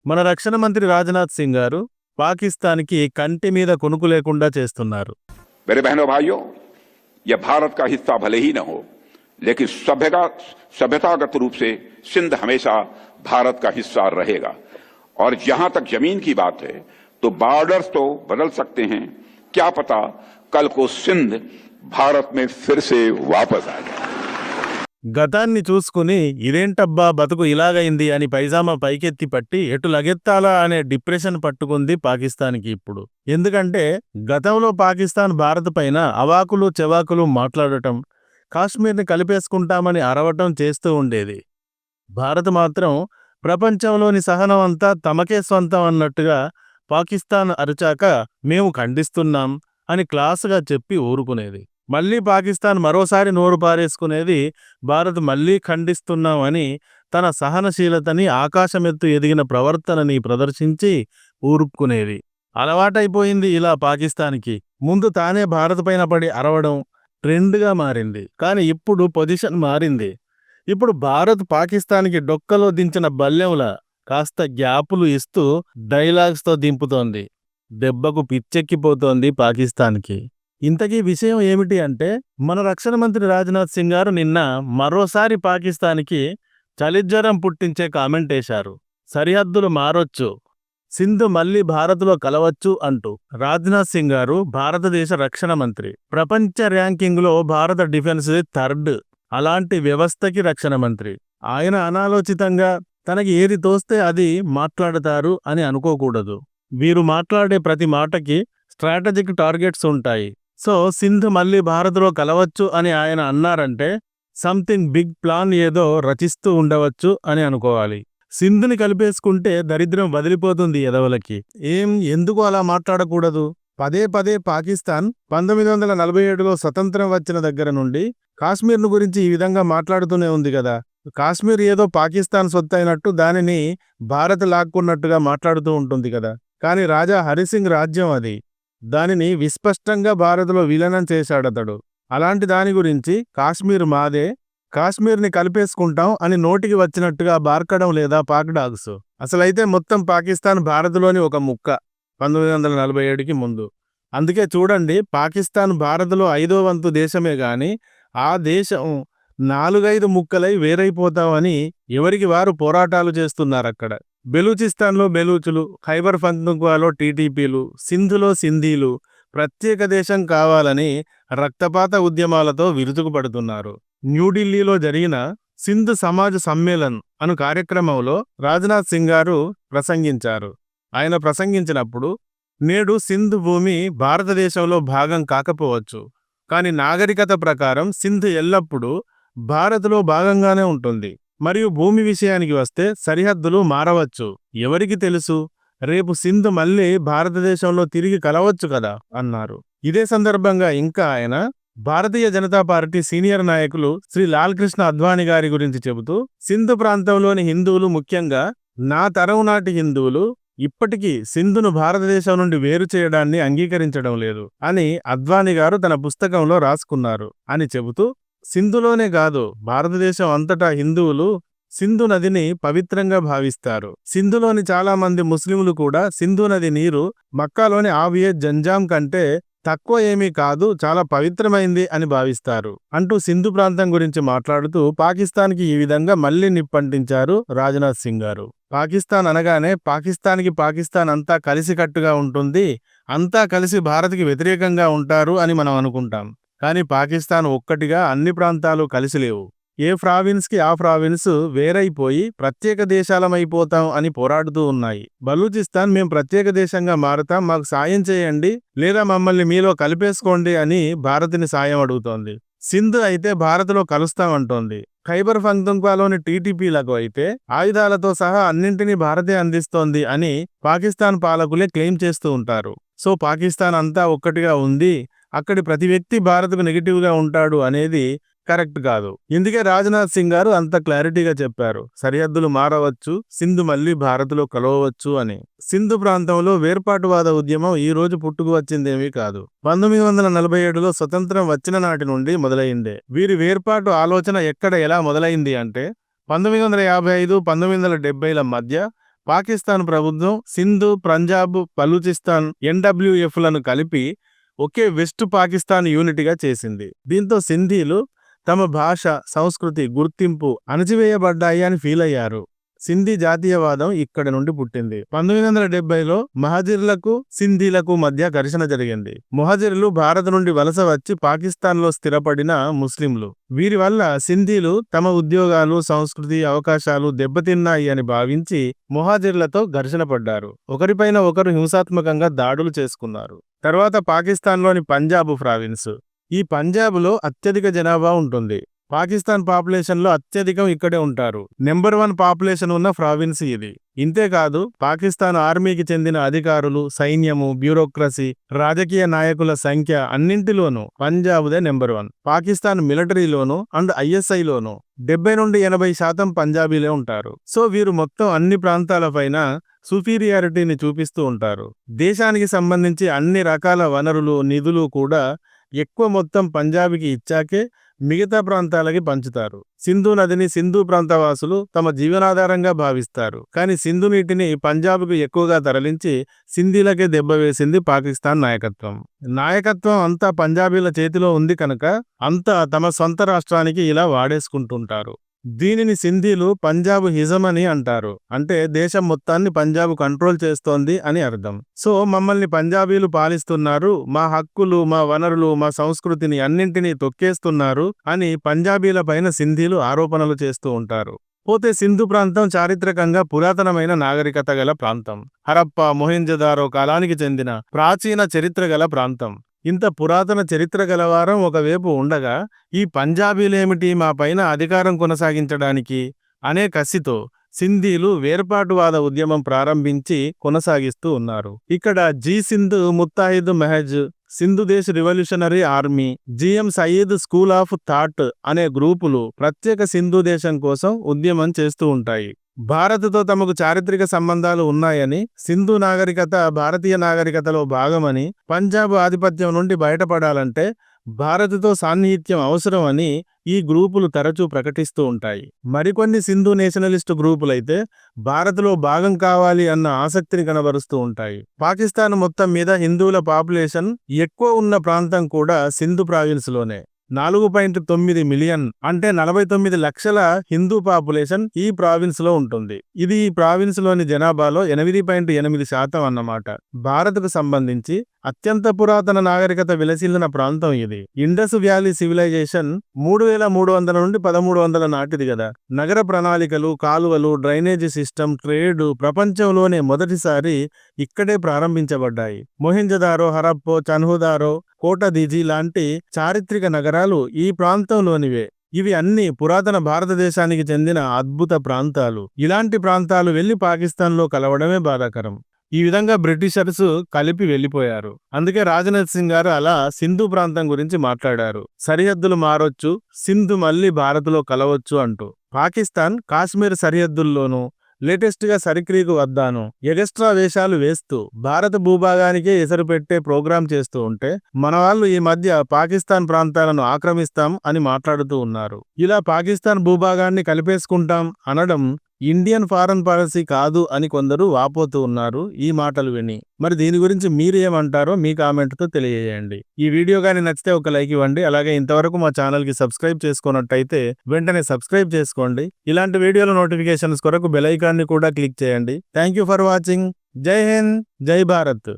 మన రక్షణ మంత్రి రాజ్నాథ్ సింగ్ గారు పాకిస్తాన్కి కంటి మీద కొనుకు లేకుండా చేస్తున్నారు. मेरे बहनों भाइयों, यह भारत का हिस्सा भले ही न हो, लेकिन सभ्यतागत रूप से सिंध हमेशा भारत का हिस्सा रहेगा। और जहां तक जमीन की बात है तो बॉर्डर्स तो बदल सकते हैं, क्या पता कल को सिंध भारत में फिर से वापस आ जाए। గతాన్ని చూసుకుని ఇదేంటబ్బా బతుకు ఇలాగైంది అని పైజామా పైకెత్తి పట్టి ఎటు లగెత్తాలా అనే డిప్రెషన్ పట్టుకుంది పాకిస్తాన్కి ఇప్పుడు. ఎందుకంటే గతంలో పాకిస్తాన్ భారత్ పైన అవాకులు చెవాకులు మాట్లాడటం, కాశ్మీర్ని కలిపేసుకుంటామని అరవటం చేస్తూ ఉండేది. భారత్ మాత్రం ప్రపంచంలోని సహనం అంతా తమకే స్వంతం అన్నట్టుగా పాకిస్తాన్ అరిచాక మేము ఖండిస్తున్నాం అని క్లాసుగా చెప్పి ఊరుకునేది. మళ్ళీ పాకిస్తాన్ మరోసారి నోరు పారేసుకునేది, భారత్ మళ్ళీ ఖండిస్తున్నాం అని తన సహనశీలతని ఆకాశమెత్తు ఎదిగిన ప్రవర్తనని ప్రదర్శించి ఊరుకునేది. అలవాటైపోయింది ఇలా పాకిస్తాన్కి. ముందు తానే భారత్ పైన పడి అరవడం ట్రెండ్గా మారింది. కానీ ఇప్పుడు పొజిషన్ మారింది. ఇప్పుడు భారత్ పాకిస్తాన్కి డొక్కలో దించిన బల్లెంలా కాస్త గ్యాపులు ఇస్తూ డైలాగ్స్తో దింపుతోంది. దెబ్బకు పిచ్చెక్కిపోతోంది పాకిస్తాన్కి. ఇంతకీ విషయం ఏమిటి అంటే, మన రక్షణ మంత్రి రాజ్నాథ్ సింగ్ గారు నిన్న మరోసారి పాకిస్తాన్కి చలిజ్వరం పుట్టించే కామెంట్ వేశారు. సరిహద్దులు మారొచ్చు, సింధు మళ్ళీ భారత్లో కలవచ్చు అంటూ. రాజ్నాథ్ సింగ్ గారు భారతదేశ రక్షణ మంత్రి. ప్రపంచ ర్యాంకింగ్లో భారత డిఫెన్స్ థర్డ్. అలాంటి వ్యవస్థకి రక్షణ మంత్రి. ఆయన అనాలోచితంగా తనకి ఏది తోస్తే అది మాట్లాడతారు అని అనుకోకూడదు. వీరు మాట్లాడే ప్రతి మాటకి స్ట్రాటజిక్ టార్గెట్స్ ఉంటాయి. సో సింధ్ మళ్ళీ భారత్లో కలవచ్చు అని ఆయన అన్నారంటే సంథింగ్ బిగ్ ప్లాన్ ఏదో రచిస్తూ ఉండవచ్చు అని అనుకోవాలి. సింధుని కలిపేసుకుంటే దరిద్రం వదిలిపోతుంది ఎదవలకి. ఎందుకు అలా మాట్లాడకూడదు? పదే పదే పాకిస్తాన్ 1947లో స్వతంత్రం వచ్చిన దగ్గర నుండి కాశ్మీర్ను గురించి ఈ విధంగా మాట్లాడుతూనే ఉంది కదా. కాశ్మీర్ ఏదో పాకిస్తాన్ సొత్తైనట్టు దానిని భారత్ లాక్కున్నట్టుగా మాట్లాడుతూ ఉంటుంది కదా. కానీ రాజా హరిసింగ్ రాజ్యం అది. దానిని విస్పష్టంగా భారత్లో విలీనం చేశాడతడు. అలాంటి దాని గురించి కాశ్మీర్ మాదే, కాశ్మీర్ని కలిపేసుకుంటాం అని నోటికి వచ్చినట్టుగా బార్కడం లేదా పాక్డాగ్స్. అసలైతే మొత్తం పాకిస్తాన్ భారత్లోని ఒక ముక్క 1947కి ముందు. అందుకే చూడండి, పాకిస్తాన్ భారత్లో 5వ వంతు దేశమే గాని ఆ దేశం 4-5 ముక్కలై వేరైపోతామని ఎవరికి వారు పోరాటాలు చేస్తున్నారక్కడ. బెలూచిస్తాన్లో బెలూచులు, ఖైబర్ పఖ్తూన్ఖ్వాలో టీటీపీలు, సింధులో సింధీలు ప్రత్యేక దేశం కావాలని రక్తపాత ఉద్యమాలతో విరుచుకుపడుతున్నారు. న్యూఢిల్లీలో జరిగిన సింధ్ సమాజ్ సమ్మేళన్ అను కార్యక్రమంలో రాజ్నాథ్ సింగ్ గారు ప్రసంగించారు. ఆయన ప్రసంగించినప్పుడు, నేడు సింధ్ భూమి భారతదేశంలో భాగం కాకపోవచ్చు, కానీ నాగరికత ప్రకారం సింధ్ ఎల్లప్పుడూ భారత్లో భాగంగానే ఉంటుంది. మరియు భూమి విషయానికి వస్తే సరిహద్దులు మారవచ్చు. ఎవరికి తెలుసు, రేపు సింధ్ మళ్ళీ భారతదేశంలో తిరిగి కలవచ్చు కదా అన్నారు. ఇదే సందర్భంగా ఇంకా ఆయన భారతీయ జనతా పార్టీ సీనియర్ నాయకులు శ్రీ లాల్ కృష్ణ అద్వానీ గారి గురించి చెబుతూ, సింధు ప్రాంతంలోని హిందువులు, ముఖ్యంగా నా తరం నాటి హిందువులు ఇప్పటికీ సింధును భారతదేశం నుండి వేరు చేయడాన్ని అంగీకరించడం లేదు అని అద్వానీ గారు తన పుస్తకంలో రాసుకున్నారు అని చెబుతూ, సింధులోనే కాదు భారతదేశం అంతటా హిందువులు సింధు నదిని పవిత్రంగా భావిస్తారు. సింధులోని చాలా మంది ముస్లింలు కూడా సింధు నది నీరు మక్కాలోని ఆవియే జంజాం కంటే తక్కువ ఏమీ కాదు, చాలా పవిత్రమైంది అని భావిస్తారు అంటూ సింధు ప్రాంతం గురించి మాట్లాడుతూ పాకిస్తాన్కి ఈ విధంగా మళ్లీ నిప్పంటించారు రాజ్నాథ్ సింగ్ గారు. పాకిస్తాన్ అనగానే పాకిస్తాన్ అంతా కలిసికట్టుగా ఉంటుంది, అంతా కలిసి భారత్కి వ్యతిరేకంగా ఉంటారు అని మనం అనుకుంటాం. కానీ పాకిస్తాన్ ఒక్కటిగా అన్ని ప్రాంతాలు కలిసి లేవు. ఏ ప్రావిన్స్కి ఆ ప్రావిన్స్ వేరైపోయి ప్రత్యేక దేశాలమైపోతాం అని పోరాడుతూ ఉన్నాయి. బలూచిస్తాన్ మేం ప్రత్యేక దేశంగా మారుతాం, మాకు సాయం చేయండి లేదా మమ్మల్ని మీలో కలిపేసుకోండి అని భారత్ని సాయం అడుగుతోంది. సింధ్ అయితే భారత్లో కలుస్తామంటోంది. ఖైబర్ పఖ్తూన్ఖ్వాలోని టీటీపీలకు అయితే ఆయుధాలతో సహా అన్నింటినీ భారతే అందిస్తోంది అని పాకిస్తాన్ పాలకులే క్లెయిమ్ చేస్తూ ఉంటారు. సో పాకిస్తాన్ అంతా ఒక్కటిగా ఉంది, అక్కడి ప్రతి వ్యక్తి భారత్కు నెగిటివ్గా ఉంటాడు అనేది కరెక్ట్ కాదు. ఇందుకే రాజ్నాథ్ సింగ్ గారు అంత క్లారిటీగా చెప్పారు, సరిహద్దులు మారవచ్చు, సింధు మళ్లీ భారత్లో కలవచ్చు అని. సింధు ప్రాంతంలో వేర్పాటువాద ఉద్యమం ఈ రోజు పుట్టుకు వచ్చిందేమీ కాదు. 1947లో స్వతంత్రం వచ్చిన నాటి నుండి మొదలైందే. వీరి వేర్పాటు ఆలోచన ఎక్కడ ఎలా మొదలైంది అంటే 1955-1970ల మధ్య పాకిస్తాన్ ప్రభుత్వం సింధు, పంజాబ్, బలూచిస్తాన్, ఎన్‌డబ్ల్యూఎఫ్‌లను కలిపి ఒకే వెస్ట్ పాకిస్తాన్ యూనిట్‌గా చేసింది. దీంతో సింధీలు తమ భాష, సంస్కృతి, గుర్తింపు అణచివేయబడ్డాయి అని ఫీల్ అయ్యారు. సింధీ జాతీయవాదం ఇక్కడి నుండి పుట్టింది. 1970లో మహజిర్లకు, సింధీలకు మధ్య ఘర్షణ జరిగింది. ముహజిర్లు భారత్ నుండి వలస వచ్చి పాకిస్తాన్లో స్థిరపడిన ముస్లింలు. వీరి వల్ల సింధీలు తమ ఉద్యోగాలు, సంస్కృతి, అవకాశాలు దెబ్బతిన్నాయి అని భావించి ముహాజిర్లతో ఘర్షణ పడ్డారు. ఒకరిపైన ఒకరు హింసాత్మకంగా దాడులు చేసుకున్నారు. తర్వాత పాకిస్తాన్లోని పంజాబ్ ప్రావిన్స్. ఈ పంజాబ్లో అత్యధిక జనాభా ఉంటుంది. పాకిస్తాన్ పాపులేషన్లో అత్యధికం ఇక్కడే ఉంటారు. నెంబర్ 1 పాపులేషన్ ఉన్న ప్రావిన్స్ ఇది. ఇంతేకాదు పాకిస్తాన్ ఆర్మీకి చెందిన అధికారులు, సైన్యము, బ్యూరోక్రసీ, రాజకీయ నాయకుల సంఖ్య అన్నింటిలోనూ పంజాబ్దే నెంబర్ 1. పాకిస్తాన్ మిలిటరీలోనూ అండ్ ISIలోనూ 70 నుండి 80% పంజాబీలే ఉంటారు. సో వీరు మొత్తం అన్ని ప్రాంతాలపైన సుపీరియారిటీని చూపిస్తూ ఉంటారు. దేశానికి సంబంధించి అన్ని రకాల వనరులు, నిధులు కూడా ఎక్కువ మొత్తం పంజాబ్కి ఇచ్చాకే మిగతా ప్రాంతాలకి పంచుతారు. సింధు నదిని సింధు ప్రాంతవాసులు తమ జీవనాధారంగా భావిస్తారు. కానీ సింధు నీటిని పంజాబ్కు ఎక్కువగా తరలించి సింధీలకే దెబ్బ వేసింది పాకిస్తాన్ నాయకత్వం. నాయకత్వం అంతా పంజాబీల చేతిలో ఉంది కనుక అంతా తమ సొంత రాష్ట్రానికి ఇలా వాడేసుకుంటుంటారు. దీనిని సింధీలు పంజాబ్ హిజం అని అంటారు. అంటే దేశం మొత్తాన్ని పంజాబ్ కంట్రోల్ చేస్తోంది అని అర్థం. సో మమ్మల్ని పంజాబీలు పాలిస్తున్నారు, మా హక్కులు, మా వనరులు, మా సంస్కృతిని అన్నింటినీ తొక్కేస్తున్నారు అని పంజాబీల పైన సింధీలు ఆరోపణలు చేస్తూ ఉంటారు. పోతే సింధు ప్రాంతం చారిత్రకంగా పురాతనమైన నాగరికత గల ప్రాంతం. హరప్పా, మొహెంజదారో కాలానికి చెందిన ప్రాచీన చరిత్ర గల ప్రాంతం. ఇంత పురాతన చరిత్ర గలవారం ఒకవైపు ఉండగా ఈ పంజాబీలేమిటి మా పైన అధికారం కొనసాగించడానికి అనే కసితో సింధీలు వేర్పాటువాద ఉద్యమం ప్రారంభించి కొనసాగిస్తూ ఉన్నారు. ఇక్కడ Sindh Muttahida Mahaz, Sindhu Desh revolutionary army, GM Syed school of thought అనే గ్రూపులు ప్రత్యేక సింధు దేశం కోసం ఉద్యమం చేస్తూ ఉంటాయి. భారత్తో తమకు చారిత్రక సంబంధాలు ఉన్నాయని, సింధు నాగరికత భారతీయ నాగరికతలో భాగమని, పంజాబ్ ఆధిపత్యం నుండి బయటపడాలంటే భారత్తో సాన్నిహిత్యం అవసరం అని ఈ గ్రూపులు తరచూ ప్రకటిస్తూ ఉంటాయి. మరికొన్ని సింధు నేషనలిస్టు గ్రూపులైతే భారత్లో భాగం కావాలి అన్న ఆసక్తిని కనబరుస్తూ ఉంటాయి. పాకిస్తాన్ మొత్తం మీద హిందువుల పాపులేషన్ ఎక్కువ ఉన్న ప్రాంతం కూడా సింధు ప్రావిన్స్లోనే. 4.9 మిలియన్ అంటే 49 లక్షల హిందూ పాపులేషన్ ఈ ప్రావిన్స్ లో ఉంటుంది. ఇది ఈ ప్రావిన్స్ లోని జనాభాలో 8.8% అన్నమాట. భారత్కు సంబంధించి అత్యంత పురాతన నాగరికత విలసిల్లిన ప్రాంతం ఇది. ఇండస్ వ్యాలీ సివిలైజేషన్ 3300 నుండి 1300 నాటిది కదా. నగర ప్రణాళికలు, కాలువలు, డ్రైనేజీ సిస్టమ్, ట్రేడ్ ప్రపంచంలోనే మొదటిసారి ఇక్కడే ప్రారంభించబడ్డాయి. మొహెంజదారో, హరప్పో, చన్హుదారో, కోటదీజీ లాంటి చారిత్రక నగరాలు ఈ ప్రాంతంలోనివే. ఇవి అన్ని పురాతన భారతదేశానికి చెందిన అద్భుత ప్రాంతాలు. ఇలాంటి ప్రాంతాలు వెళ్లి పాకిస్తాన్లో కలవడమే బాధాకరం. ఈ విధంగా బ్రిటిషర్స్ కలిపి వెళ్లిపోయారు. అందుకే రాజ్నాథ్ సింగ్ గారు అలా సింధు ప్రాంతం గురించి మాట్లాడారు. సరిహద్దులు మారొచ్చు, సింధు మళ్లీ భారత్లో కలవచ్చు అంటూ. పాకిస్తాన్ కాశ్మీర్ సరిహద్దుల్లోనూ లేటెస్ట్ గా సరిక్రీకు వద్దాను ఎగస్ట్రా వేషాలు వేస్తూ భారత భూభాగానికే ఎసరు పెట్టే ప్రోగ్రాం చేస్తూ ఉంటే మన వాళ్ళు ఈ మధ్య పాకిస్తాన్ ప్రాంతాలను ఆక్రమిస్తాం అని మాట్లాడుతూ ఉన్నారు. ఇలా పాకిస్తాన్ భూభాగాన్ని కలిపేసుకుంటాం అనడం ఇండియన్ ఫారెన్ పాలసీ కాదు అని కొందరు వాపోతూ ఉన్నారు ఈ మాటలు విని. మరి దీని గురించి మీరు ఏమంటారో మీ కామెంట్తో తెలియజేయండి. ఈ వీడియో కానీ నచ్చితే ఒక లైక్ ఇవ్వండి. అలాగే ఇంతవరకు మా ఛానల్కి సబ్స్క్రైబ్ చేసుకున్నట్టయితే వెంటనే సబ్స్క్రైబ్ చేసుకోండి. ఇలాంటి వీడియోల నోటిఫికేషన్స్ కొరకు బెల్ ఐకాన్ని కూడా క్లిక్ చేయండి. Thank you for watching. జై హింద్, జై భారత్.